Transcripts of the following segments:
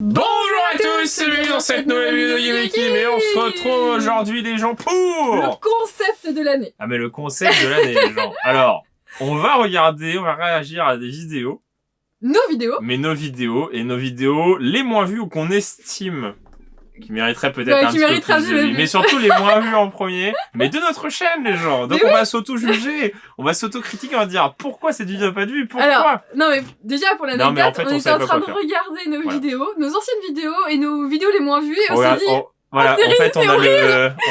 Bonjour à tous et bienvenue dans cette nouvelle vidéo de Yimeki, mais on se retrouve aujourd'hui les gens pour... Le concept de l'année. Ah mais le concept de l'année les gens. Alors, on va réagir à des vidéos. Nos vidéos. Mais nos vidéos les moins vues ou qu'on estime qui mériteraient peut-être un petit peu plus de vues. Mais surtout les moins vues en premier, mais de notre chaîne les gens. Donc on va s'auto-juger, on va s'auto-critiquer, on va dire pourquoi cette vidéo n'a pas de vues, pourquoi. Alors, non mais déjà pour l'anecdote, en fait, on était en train de regarder nos vidéos, nos anciennes vidéos et nos vidéos les moins vues et on s'est dit... Voilà, en fait, on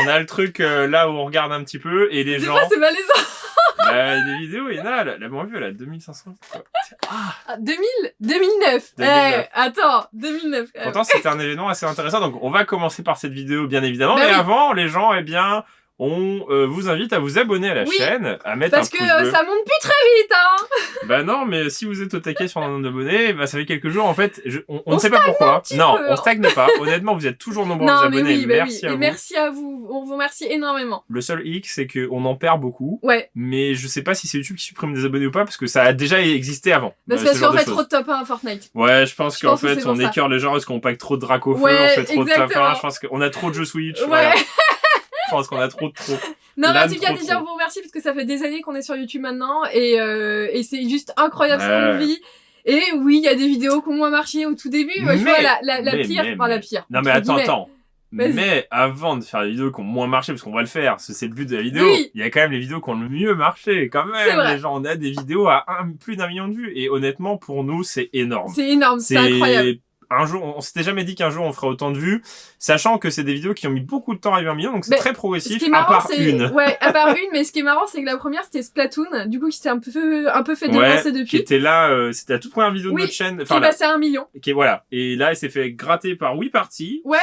a le truc là où on regarde un petit peu et les gens... Des fois, c'est malaisant. Des vidéos, il y en a, la moins vue, elle a 2500. Ah, 2009. Attends, 2009. Pourtant, c'était un événement assez intéressant. Donc, on va commencer par cette vidéo, bien évidemment. Mais avant, les gens, eh bien... On vous invite à vous abonner à la chaîne, à mettre un pouce bleu. Parce que ça monte plus très vite, hein. Bah non, mais si vous êtes au taquet sur le nombre d'abonnés, bah ça fait quelques jours, en fait, on ne sait pas pourquoi. Non, on stagne pas. Honnêtement, vous êtes toujours nombreux à vous abonner. Merci à vous. Merci à vous. On vous remercie énormément. Le seul hic, c'est qu'on en perd beaucoup. Ouais. Mais je sais pas si c'est YouTube qui supprime des abonnés ou pas, parce que ça a déjà existé avant. Parce qu'on fait trop de top 1 à Fortnite. Ouais, je pense qu'en fait, on écœure les gens parce qu'on pack trop de drac au feu, on fait trop de top 1. Je pense qu'on a trop de jeux Switch. Ouais. Je pense qu'on a trop. Non, mais en tout cas, déjà, on vous remercie parce que ça fait des années qu'on est sur YouTube maintenant et c'est juste incroyable ce qu'on vit. Et oui, il y a des vidéos qui ont moins marché au tout début. Je vois la pire. Non, mais attends. Mais avant de faire les vidéos qui ont moins marché, parce qu'on va le faire, parce que c'est le but de la vidéo, il y a quand même les vidéos qui ont le mieux marché, quand même. Les gens, on a des vidéos à plus d'1 million de vues. Et honnêtement, pour nous, c'est énorme. C'est énorme, c'est incroyable. Un jour, on s'était jamais dit qu'un jour on ferait autant de vues, sachant que c'est des vidéos qui ont mis beaucoup de temps à arriver à 1 million, donc c'est très progressif, à part une. Ouais, à part une, mais ce qui est marrant, c'est que la première, c'était Splatoon, du coup, qui s'est un peu fait devancer depuis. Qui était là, c'était la toute première vidéo de notre chaîne. Qui est passée à 1 million. Voilà. Et là, elle s'est fait gratter par WeParty. Ouais.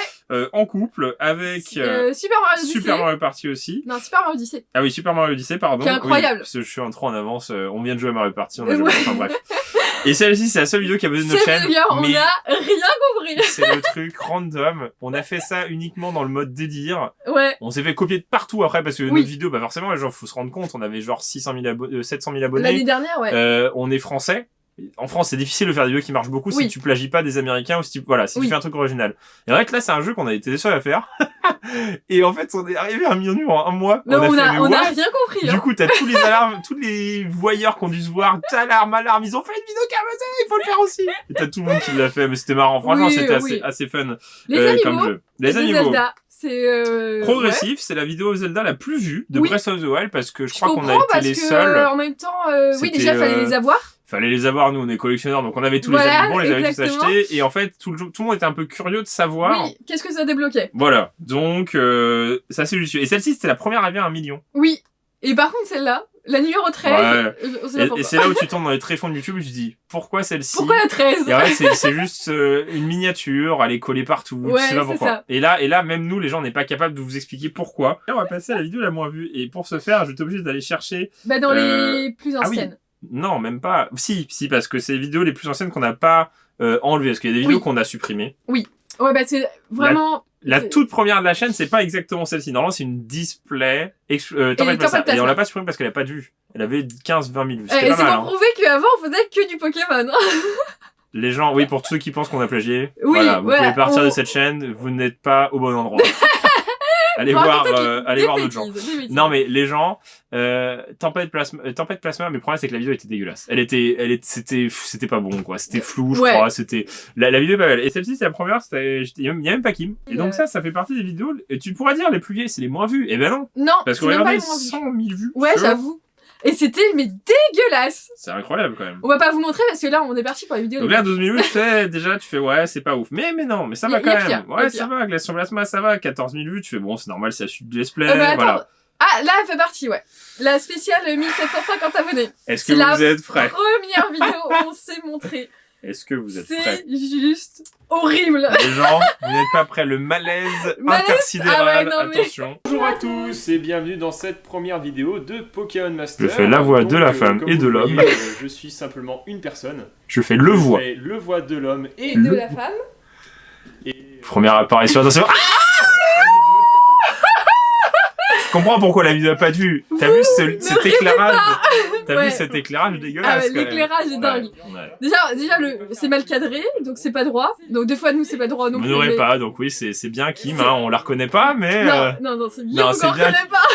En couple, avec, Super Mario Odyssey. Super Mario Party aussi. Non, Super Mario Odyssey. Ah oui, Super Mario Odyssey, pardon. Qui est incroyable. Oui, parce que je suis en trop en avance, on vient de jouer à Mario Party, on a joué, enfin bref. Et celle-ci, c'est la seule vidéo qui a besoin de notre chaîne. On a rien compris. C'est le truc random. On a fait ça uniquement dans le mode délire. Ouais. On s'est fait copier de partout après parce que notre vidéo, bah forcément, les gens, faut se rendre compte, on avait genre 700 000 abonnés. L'année dernière, ouais. On est français. En France, c'est difficile de faire des vidéos qui marchent beaucoup si tu plagies pas des Américains ou si tu fais un truc original. Et en fait, là, c'est un jeu qu'on a été les seuls à faire. Et en fait, on est arrivé à 1 million de vues en 1 mois. Non, on a rien compris. Du coup, t'as tous les alarmes, tous les voyeurs qui ont dû se voir, alarme, ils ont fait une vidéo qui a buzzé, il faut le faire aussi. Et t'as tout le monde qui l'a fait, mais c'était marrant. Franchement, c'était assez fun. Comme jeu. Les animaux. Zelda. C'est progressif, c'est la vidéo Zelda la plus vue de Breath of the Wild parce que je crois qu'on a été les seuls. En même temps, déjà, fallait les avoir. Fallait les avoir, nous on est collectionneurs, donc on avait tous les animaux, on les avait tous achetés, et en fait tout le monde était un peu curieux de savoir. Oui, qu'est-ce que ça débloquait. Voilà, donc ça c'est juste. Et celle-ci c'était la première à arriver à 1 million. Oui, et par contre celle-là, la numéro 13, et c'est là où tu tombes dans les tréfonds de YouTube, je dis pourquoi celle-ci. Pourquoi la 13. Et en fait c'est juste une miniature, elle est collée partout, tu sais pas pourquoi. Ça. Et là même nous les gens on n'est pas capable de vous expliquer pourquoi. Là on va passer à la vidéo la moins vue, et pour ce faire je vais obligé d'aller chercher... dans les plus anciennes. Non, même pas. Si, parce que c'est les vidéos les plus anciennes qu'on n'a pas enlevées. Parce qu'il y a des vidéos qu'on a supprimées. Oui. Ouais, bah c'est vraiment... La toute première de la chaîne, c'est pas exactement celle-ci. Normalement, c'est une display Tempête Plasma. Et on l'a pas supprimée parce qu'elle a pas de vues. Elle avait 15-20 000 vues. C'est pas mal, pour prouver qu'avant, on faisait que du Pokémon. Les gens, oui, pour tous ceux qui pensent qu'on a plagié. Voilà, vous pouvez partir de cette chaîne, vous n'êtes pas au bon endroit. Allez voir d'autres gens. Non, mais les gens, Tempête Plasma, mais le problème, c'est que la vidéo était dégueulasse. C'était pas bon, quoi. C'était flou, je crois. La vidéo est pas belle. Et celle-ci, c'est la première, il y a même pas Kim. Et donc ça fait partie des vidéos, et tu pourras dire les plus vieilles, c'est les moins vues. Eh ben non. Non. Parce qu'on regardait 100 000 vues. Ouais, j'avoue. Et c'était, mais dégueulasse! C'est incroyable, quand même. On va pas vous montrer parce que là, on est parti pour la vidéo. Donc là, 12 000 vues, tu fais, ouais, c'est pas ouf. Mais non, mais ça va quand même. Pire, ouais, ça va. Glace sur Plasma, ça va. 14 000 vues, tu fais, bon, c'est normal, c'est la suite du let's play. Voilà. Ah, là, elle fait partie, ouais. La spéciale 1750 abonnés. Est-ce que vous êtes prêts? Première vidéo où on s'est montré. Est-ce que vous êtes prêts? C'est juste horrible. Les gens, vous n'êtes pas prêts, le malaise intersidéral. Attention. Bonjour à tous et bienvenue dans cette première vidéo de Pokémon Master. Je fais la voix de la femme et de l'homme. Je suis simplement une personne. Je fais le voix de l'homme et de la femme. Première apparition, attention. Je comprends pourquoi la vidéo n'a pas de vue. T'as vu cet éclairage? T'as vu cet éclairage dégueulasse? L'éclairage est dingue. Ouais. Déjà c'est mal cadré, donc c'est pas droit. Donc des fois nous c'est pas droit non plus. Vous n'aurez pas, donc oui c'est bien Kim, hein, on la reconnaît pas, mais. Non c'est Guillaume qu'on reconnaît pas.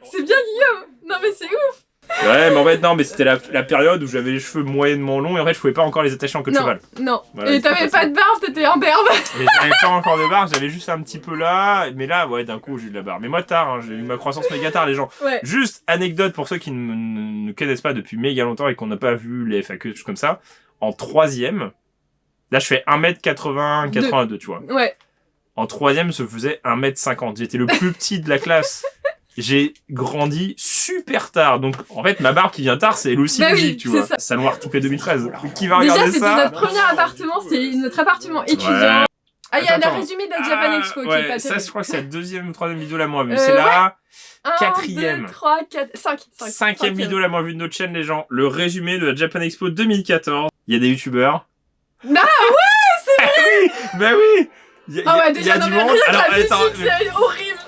C'est bien Guillaume. Non mais c'est ouf. Ouais, mais en fait, non, mais c'était la période où j'avais les cheveux moyennement longs et en fait, je pouvais pas encore les attacher en queue de cheval. Non, voilà, et t'avais pas de barbe, t'étais en berbe. Mais j'avais pas encore de barbe, j'avais juste un petit peu là, mais là, ouais, d'un coup, j'ai eu de la barbe. Mais moi, tard, hein, j'ai eu ma croissance méga tard, les gens. Ouais. Juste, anecdote pour ceux qui ne connaissent pas depuis méga longtemps et qu'on n'a pas vu les FAQ, des choses comme ça. En 3e, là, je fais 1m80, 82, tu vois. Ouais. En 3e, je faisais 1m50. J'étais le plus petit de la classe. J'ai grandi super tard, donc en fait ma barbe qui vient tard c'est elle aussi logique, tu vois. Ça noire toutes les 2013. Qui va regarder ça? Déjà c'était notre premier appartement, c'était notre appartement étudiant. Ouais. Ah il y a le résumé de la Japan Expo qui est pas ça je crois que c'est la 2e ou 3e vidéo la moins vue. C'est la 4e. 2, 3, 4, 5e vidéo la moins vue de notre chaîne les gens. Le résumé de la Japan Expo 2014. Il y a des youtubeurs. Ah ouais c'est vrai. Bah oui. Il y a du monde. Alors attends, c'est horrible.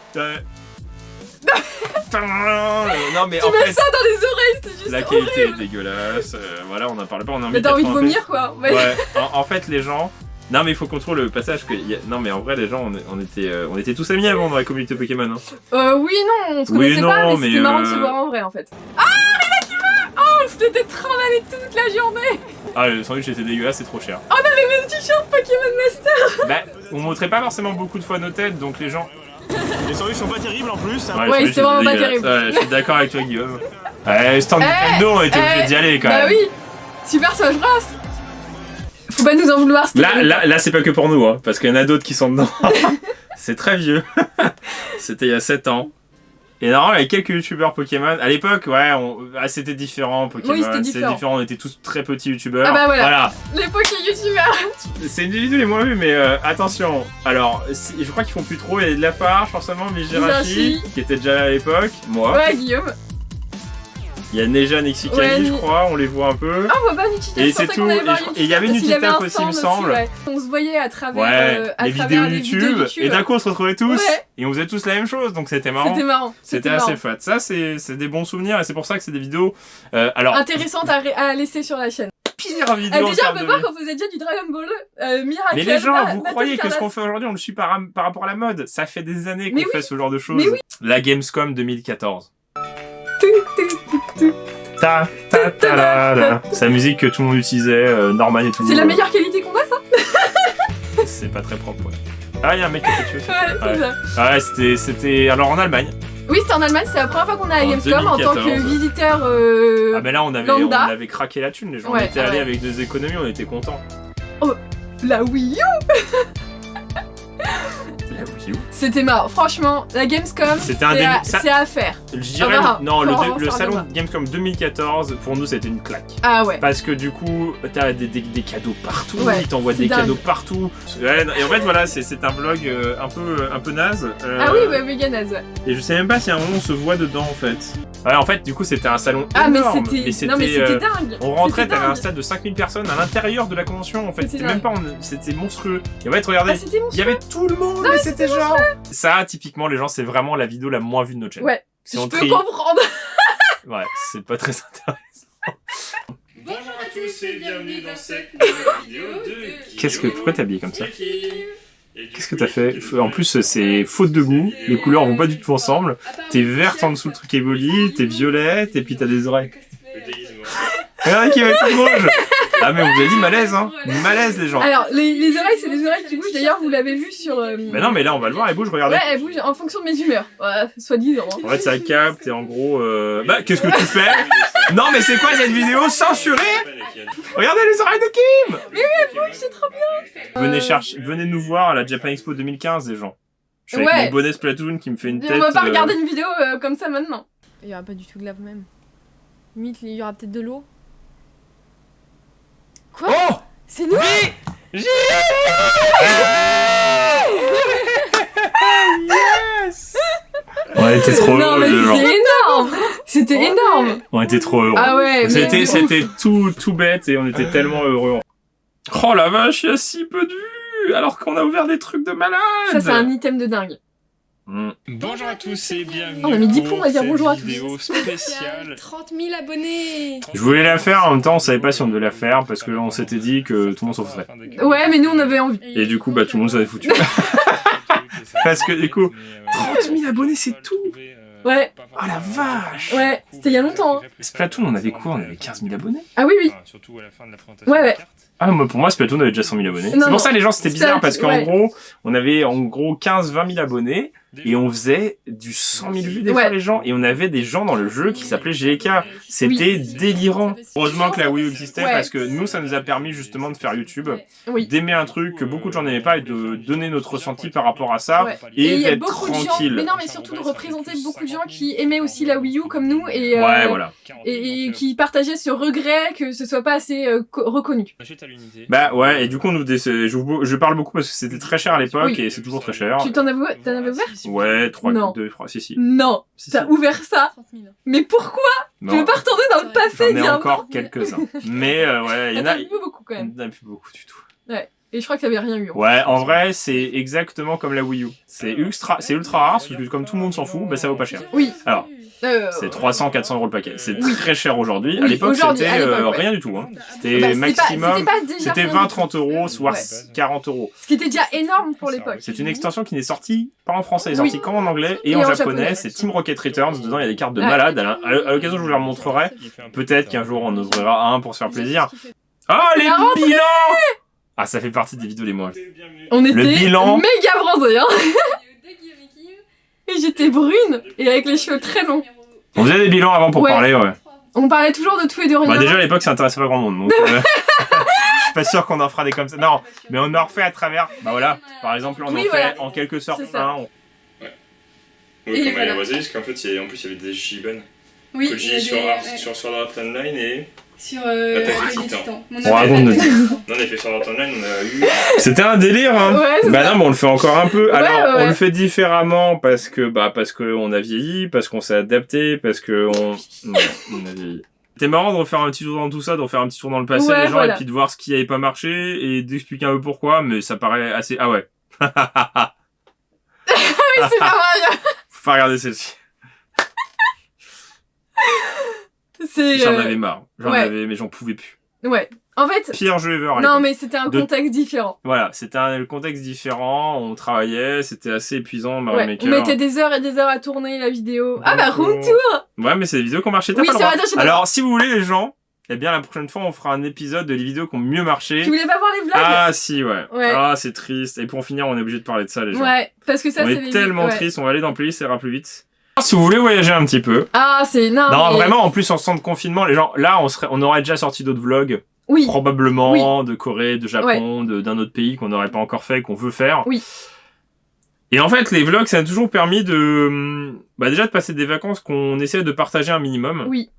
Non mais tu mets ça dans les oreilles, c'est juste la qualité est dégueulasse. Voilà, on en parle pas, on a envie. Mais t'as envie de vomir quoi. Ouais. En fait les gens. Non mais il faut qu'on trouve le passage que. Non mais en vrai les gens on était tous amis avant dans la communauté Pokémon. Hein. Oui non, on se connaissait pas, mais c'était marrant de se voir en vrai en fait. Ah Rivakiva. Oh, c'était trop mal toute la journée. Ah le sandwich était dégueulasse, c'est trop cher. On avait même t-shirt Pokémon Master. Bah on montrait pas forcément beaucoup de fois nos têtes, donc les gens. Les sandwichs sont pas terribles en plus. Ouais, c'était vraiment pas terrible. Ouais, je suis d'accord avec toi, Guillaume. Ouais, stand Nintendo, on était obligé d'y aller quand même. Bah oui, Super Smash Bros. Faut pas nous en vouloir. Là, c'est pas que pour nous, hein, parce qu'il y en a d'autres qui sont dedans. C'est très vieux. C'était il y a 7 ans. Et normalement, il y avait quelques youtubeurs Pokémon. À l'époque, ouais, c'était différent, Pokémon. Oui, c'était différent. On était tous très petits youtubeurs. Ah bah voilà. Les Poké-youtubeurs. C'est une des vidéos les moins vues, mais attention. Alors, je crois qu'ils font plus trop. Il y a de la part, forcément, Mijirachi, qui était déjà là à l'époque. Moi. Ouais, Guillaume. Il y a Neja Nexikali, je crois, on les voit un peu. Ah, on voit pas Nutitaf. Et c'est tout. Et il y avait Nutitaf aussi, il me semble. Ouais. On se voyait à travers, les vidéos YouTube. Et d'un coup, on se retrouvait tous. Ouais. Et on faisait tous la même chose, donc c'était marrant. C'était assez fun. Ça, c'est des bons souvenirs et c'est pour ça que c'est des vidéos intéressantes à laisser sur la chaîne. Pire vidéo. Déjà, on peut voir qu'on faisait déjà du Dragon Ball Miracle. Mais les gens, vous croyez que ce qu'on fait aujourd'hui, on le suit par rapport à la mode? Ça fait des années qu'on fait ce genre de choses. La Gamescom 2014. C'est la musique que tout le monde utilisait, Norman et tout. C'est la meilleure qualité qu'on a, ça. C'est pas très propre, ouais. Ah, il y a un mec qui a fait tuer. Ouais, c'est ça. Ouais, c'était alors en Allemagne. Oui, c'était en Allemagne, c'est la première fois qu'on est à la Gamescom en tant que visiteur Ah mais là on avait craqué la thune, les gens. On était allés avec des économies, on était contents. Oh, la Wii U. C'était marrant, franchement, la Gamescom, c'est à faire. Je dirais, le salon Gamescom 2014, pour nous, c'était une claque. Ah ouais. Parce que du coup, t'as des cadeaux partout, ils t'envoient des cadeaux partout. Et en fait, voilà, c'est un vlog un peu naze. Ah oui, ouais, méga naze. Et je sais même pas si à un moment on se voit dedans, en fait. Ouais, en fait, du coup, c'était un salon énorme. Mais c'était dingue. On rentrait, t'avais un stade de 5000 personnes à l'intérieur de la convention, en fait. C'était même pas... C'était monstrueux. Et en fait, regardez, il y avait tout le monde, mais c'était genre... Ça, typiquement, les gens, c'est vraiment la vidéo la moins vue de notre chaîne. Ouais, je peux comprendre. Ouais, c'est pas très intéressant. Bonjour à tous et bienvenue dans cette nouvelle vidéo de... Pourquoi t'es habillé comme ça? Qu'est-ce que t'as fait? En plus, c'est faute de goût, les couleurs vont pas du tout ensemble. T'es verte en dessous, le truc évolue, t'es violette, et puis t'as des oreilles. Le déguisement. Regarde qui va être tout rouge. Ah mais on vous a dit malaise, hein. Malaise les gens. Alors les oreilles, c'est des oreilles qui bougent, d'ailleurs vous l'avez vu sur... Mais non mais là on va le voir, elles bougent, regardez. Ouais, elles bougent en fonction de mes humeurs, soi-disant. En fait ça capte et en gros... Bah qu'est-ce que tu fais? Non mais c'est quoi cette vidéo censurée? Regardez les oreilles de Kim. Mais oui elles bougent, c'est trop bien. Venez nous voir à la Japan Expo 2015 les gens. Je suis avec mon bonnet Splatoon qui me fait une tête... On va pas regarder une vidéo comme ça maintenant. Il y aura pas du tout de lave même. Limite il y aura peut-être de l'eau. Quoi? Oh! C'est nous? Yes! On était trop heureux, c'était énorme! C'était énorme! On était trop heureux. Ah ouais, c'était tout bête et on était tellement heureux. Oh la vache, il y a si peu de vues! Alors qu'on a ouvert des trucs de malade! Ça, c'est un item de dingue. Bonjour à tous et bienvenue. On a mis 10 plombs à dire bonjour à tous. Vidéo spéciale. 30 000 abonnés. Je voulais la faire, en même temps on savait pas si on devait la faire parce qu'on s'était dit que tout le monde s'en foutrait. Ouais, mais nous on avait envie. Et du coup, bah tout le monde s'en est foutu. Parce que du coup, 30 000 abonnés c'est tout. Ouais. Oh la vache. Ouais, c'était il y a longtemps. Hein. Splatoon, on avait quoi? On avait 15 000 abonnés. Ah oui, oui. Surtout à la fin de la présentation. Ouais. Ah, moi, pour moi, Splatoon avait déjà 100 000 abonnés. Non, C'est pour ça les gens c'était bizarre parce qu'en ouais. gros, on avait en gros 15-20 000 abonnés et on faisait du 100 000 vues des fois les gens et on avait des gens dans le jeu qui s'appelaient GK. C'était délirant. Heureusement que la Wii U existait parce que nous ça nous a permis justement de faire YouTube, d'aimer un truc que beaucoup de gens n'aimaient pas et de donner notre ressenti par rapport à ça et d'être tranquille. Mais non, mais surtout de représenter beaucoup de gens qui aimaient aussi la Wii U comme nous et et qui partageaient ce regret que ce soit pas assez reconnu. Bah ouais, et du coup je parle beaucoup parce que c'était très cher à l'époque et c'est toujours très cher. Tu t'en avais ouvert? Ouais, 3, non. 2, 3, si. Non, t'as ouvert ça. Mais pourquoi? Tu veux pas retourner dans le passé? Il y en a encore quelques-uns. Mais ouais, il y en a plus beaucoup quand même. Il y en a plus beaucoup du tout. Ouais. Et je crois que t'avais rien eu. Ouais, en vrai, c'est exactement comme la Wii U. C'est ultra rare, parce que comme tout le monde s'en fout, bah ça vaut pas cher. Oui. Alors, c'est 300-400 € le paquet. C'est très cher aujourd'hui. À l'époque, c'était rien du tout. Hein. C'était maximum, c'était 20-30 €, soit 40 €. Ce qui était déjà énorme pour l'époque. C'est une extension qui n'est sortie pas en français, elle est sortie qu'en anglais et en japonais. C'est Team Rocket Returns. Dedans, il y a des cartes de malade. À l'occasion, je vous les remontrerai. Peut-être qu'un jour, on ouvrira un pour se faire plaisir. Ah, les bilans! Ah, ça fait partie des vidéos les moins. On était bilan... méga bronzés, hein. Et j'étais brune et avec les cheveux très longs. On faisait des bilans avant pour parler, ouais. On parlait toujours de tout et de rien. Bah déjà à l'époque ça intéressait pas grand monde, donc je suis pas sûr qu'on en fera des comme ça. Non, mais on en refait à travers. Bah voilà, par exemple on en fait en quelque sorte un. Ouais. Oui, comme elle parce qu'en fait en plus il y avait des Shiban. Oui, Koji sur Sword Art Online et... Sur les Titans. On raconte notre... Non, on a fait Sword Art Online, on a eu... C'était un délire, hein. Ouais, bah non, mais on le fait encore un peu. Alors, on le fait différemment parce que on a vieilli, parce qu'on s'est adapté, parce que on a vieilli. C'était marrant de refaire un petit tour dans tout ça, de refaire un petit tour dans le passé, les gens, et puis de voir ce qui avait pas marché, et d'expliquer un peu pourquoi, mais ça paraît assez... Ah ouais. Oui, c'est pas vrai. Faut pas regarder celle-ci. J'en avais marre. Mais j'en pouvais plus. Ouais. En fait... Pire jeu ever à l'époque. Non, mais c'était un contexte différent. Voilà, c'était un contexte différent, on travaillait, c'était assez épuisant, Mario Maker. On mettait des heures et des heures à tourner la vidéo. Ah bah, room tour! Ouais, mais c'est des vidéos qui ont marché, t'as pas le droit. Alors, si vous voulez les gens, eh bien la prochaine fois on fera un épisode de les vidéos qui ont mieux marché. Tu voulais pas voir les vlogs? Ah si, ouais. Ah, c'est triste. Et pour en finir, on est obligé de parler de ça, les gens. Ouais, parce que ça, c'est tellement triste, on va aller dans Playlist, ça ira plus vite. Si vous voulez voyager un petit peu. Ah, c'est... Non, vraiment, en plus, en temps de confinement, les gens... Là, on aurait déjà sorti d'autres vlogs. Oui. Probablement, de Corée, de Japon, d'un autre pays qu'on n'aurait pas encore fait, qu'on veut faire. Oui. Et en fait, les vlogs, ça a toujours permis de... déjà de passer des vacances qu'on essaie de partager un minimum. Oui.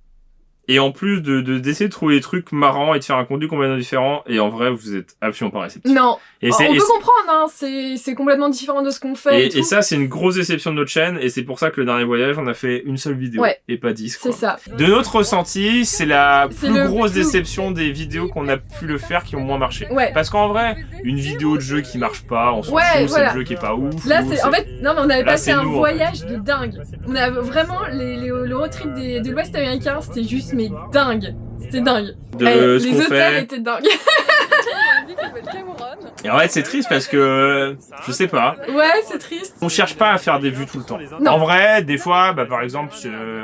Et en plus d'essayer de trouver des trucs marrants et de faire un contenu complètement différent. Et en vrai, vous êtes absolument pas réceptifs. Non. On peut comprendre, hein. C'est complètement différent de ce qu'on fait. Et ça, c'est une grosse déception de notre chaîne. Et c'est pour ça que le dernier voyage, on a fait une seule vidéo. Et pas 10. C'est ça. De notre ressenti, c'est la plus grosse déception des vidéos qu'on a pu le faire qui ont moins marché. Parce qu'en vrai, une vidéo de jeu qui marche pas, on s'en fout, c'est le jeu qui est pas ouf. Là, en fait, non, mais on avait passé un voyage de dingue. On a vraiment le road trip de l'Ouest américain, c'était juste mais dingue. C'était dingue. Les hôtels étaient dingues. Et en fait, c'est triste parce que, je sais pas. Ouais, c'est triste. On cherche pas à faire des vues tout le temps. Non. En vrai, des fois, par exemple,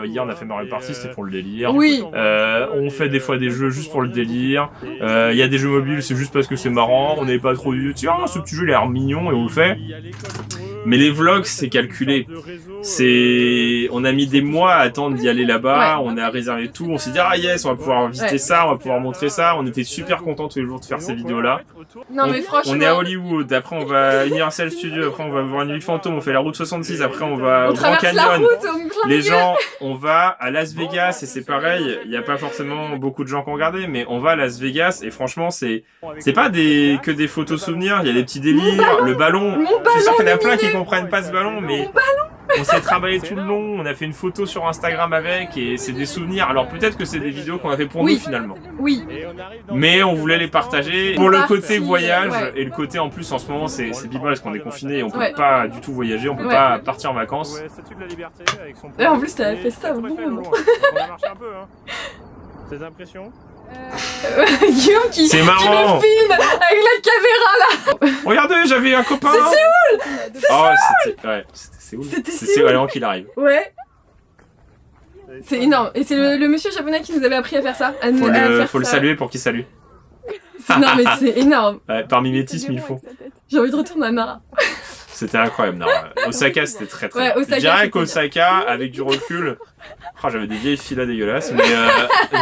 hier on a fait Mario Party, c'était pour le délire. Oui. On fait des fois des jeux juste pour le délire. Il y a des jeux mobiles, c'est juste parce que c'est marrant. On n'avait pas trop dit, tiens, ce petit jeu il a l'air mignon et on le fait. Mais les vlogs, c'est calculé. On a mis des mois à attendre d'y aller là-bas. On a réservé tout. On s'est dit, ah yes, on va pouvoir visiter ça, on va pouvoir montrer ça. On était super contents tous les jours de faire ces vidéos-là. Non, mais franchement. On est à Hollywood. Après, on va à Universal Studios. Après, on va voir une nuit fantôme. On fait la route 66. Après, on va au Grand Canyon. Les gens, on va à Las Vegas et c'est pareil. Il n'y a pas forcément beaucoup de gens qui ont regardé, mais on va à Las Vegas et franchement, c'est pas que des photos souvenirs. Il y a des petits délires. Le ballon. Je suis sûr qu'il y en a plein qui comprennent pas ce ballon, mais On s'est travaillé tout le long, on a fait une photo sur Instagram avec, et c'est des souvenirs. Alors peut-être que c'est des vidéos qu'on a fait pour nous finalement. Oui. Mais on voulait les partager pour le côté voyage et le côté en plus en ce moment c'est bipant parce qu'on est confiné et on peut pas du tout voyager, on peut pas partir en vacances. Et en plus t'as fait ça au bon moment. On a marché un peu, hein. Tes impressions? Guillaume qui me filme avec la caméra là. Regardez, j'avais un copain. C'est Séoul. Oh, c'était Séoul. C'était Séoul avant qu'il arrive. Ouais. C'est énorme. Et c'est le monsieur japonais qui nous avait appris à faire ça. Faut le saluer pour qu'il salue. Non mais c'est énorme. Ouais, par mimétisme, il faut. J'ai envie de retourner à Nara. C'était incroyable, Nara. Osaka, c'était très bien. Osaka, je dirais qu'Osaka, avec du recul, j'avais des vieilles filas dégueulasses, mais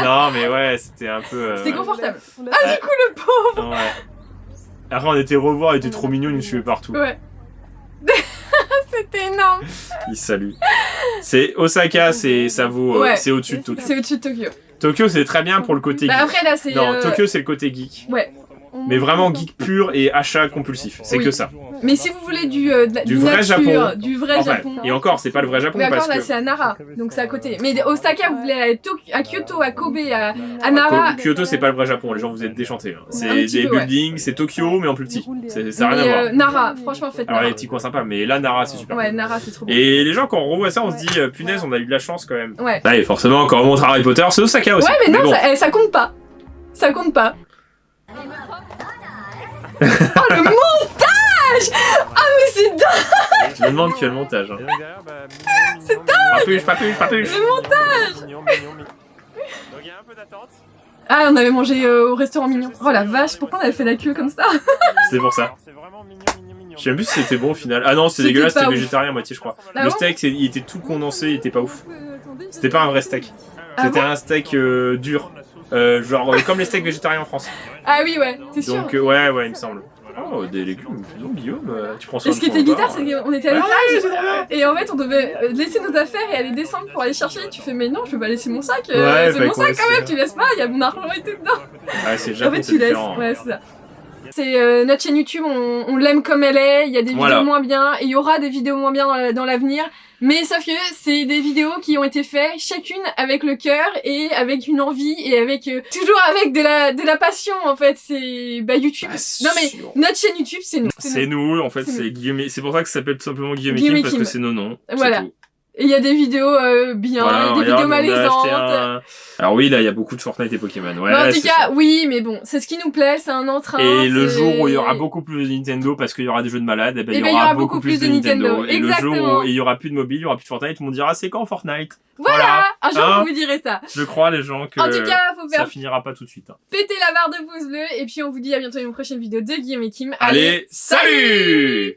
non, mais ouais, c'était un peu... C'était confortable. Ah, du coup, le pauvre. Ouais. Après, on était revoir, il était trop mignon, il nous suivait partout. Ouais. C'était énorme. Il salue. C'est Osaka, ça vaut... c'est au-dessus de Tokyo. C'est au-dessus de Tokyo. Tokyo, c'est très bien pour le côté geek. Bah après, là, c'est... Non, Tokyo, c'est le côté geek. Ouais. Mais vraiment geek pur et achat compulsif. C'est que ça. Mais si vous voulez du vrai Japon. Du vrai Japon. Et encore, c'est pas le vrai Japon. Mais encore, parce là, que... c'est à Nara. Donc c'est à côté. Mais Osaka, vous voulez aller à Kyoto, à Kobe, à Nara. Kyoto, c'est pas le vrai Japon. Les gens, vous êtes déchantés. Hein. C'est des buildings, c'est Tokyo, mais en plus petit. Ça n'a rien à voir. Nara, franchement, faites Nara. Alors, il y a des petits coins sympas, mais là, Nara, c'est super. Ouais, Nara, c'est trop beau. Et les gens, quand on revoit ça, on se dit, punaise, on a eu de la chance quand même. Ouais. Et forcément, quand on montre Harry Potter, c'est Osaka aussi. Ouais, mais non, ça compte pas. Ça compte pas. Oh, le montage! Ah, mais c'est dingue! Je me demande qui a le montage. Hein. C'est dingue! Papuche. Le montage! Donc il y a un peu d'attente. Ah, on avait mangé au restaurant mignon. Oh la vache, pourquoi on avait fait la queue comme ça? C'est pour ça. C'est vraiment mignon. Je sais même plus si c'était bon au final. Ah non, c'était dégueulasse, c'était végétarien à moitié, je crois. Le steak, il était tout condensé, il était pas ouf. C'était pas un vrai steak. C'était un steak dur. Genre comme les steaks végétariens en France. Ah oui, ouais, t'es sûr. Donc ouais, il me semble. Oh, des légumes, disons Guillaume, tu prends soin et de ce qui était ton bizarre, repas. c'est qu'on était à l'étage et en fait on devait laisser nos affaires et aller descendre pour aller chercher. Tu fais mais non, je peux pas laisser mon sac. C'est mon sac quand même, tu laisses pas, il y a mon argent et tout dedans. Ouais, c'est le Japon, en fait, c'est tu laisses. différent. Ouais, c'est ça. C'est notre chaîne YouTube, on l'aime comme elle est, il y a des vidéos moins bien, et il y aura des vidéos moins bien dans l'avenir, mais sauf que c'est des vidéos qui ont été faites, chacune avec le cœur, et avec une envie, et avec toujours avec de la passion, en fait, c'est YouTube. Non mais, notre chaîne YouTube, c'est nous. C'est nous, en fait, c'est Guillaume, c'est pour ça que ça s'appelle tout simplement Guillaume et Guillaume Kim, et parce Kim. que c'est nos noms. Voilà. Et il y a des vidéos bien, voilà, des vidéos malaisantes. Alors oui, là, il y a beaucoup de Fortnite et Pokémon. Ouais, en tout cas, oui, mais bon, c'est ce qui nous plaît, c'est un entrain. Et le jour où il y aura beaucoup plus de Nintendo, parce qu'il y aura des jeux de malades, il y aura beaucoup plus de Nintendo. Et le jour où il y aura plus de mobile, il y aura plus de Fortnite, tout le monde dira c'est quand Fortnite? Voilà, un jour vous direz ça. Je crois les gens que en tout cas, faut faire ça finira pas tout de suite. Hein. Péter la barre de pouces bleus, et puis on vous dit à bientôt dans une prochaine vidéo de Guillaume et Kim. Allez, salut!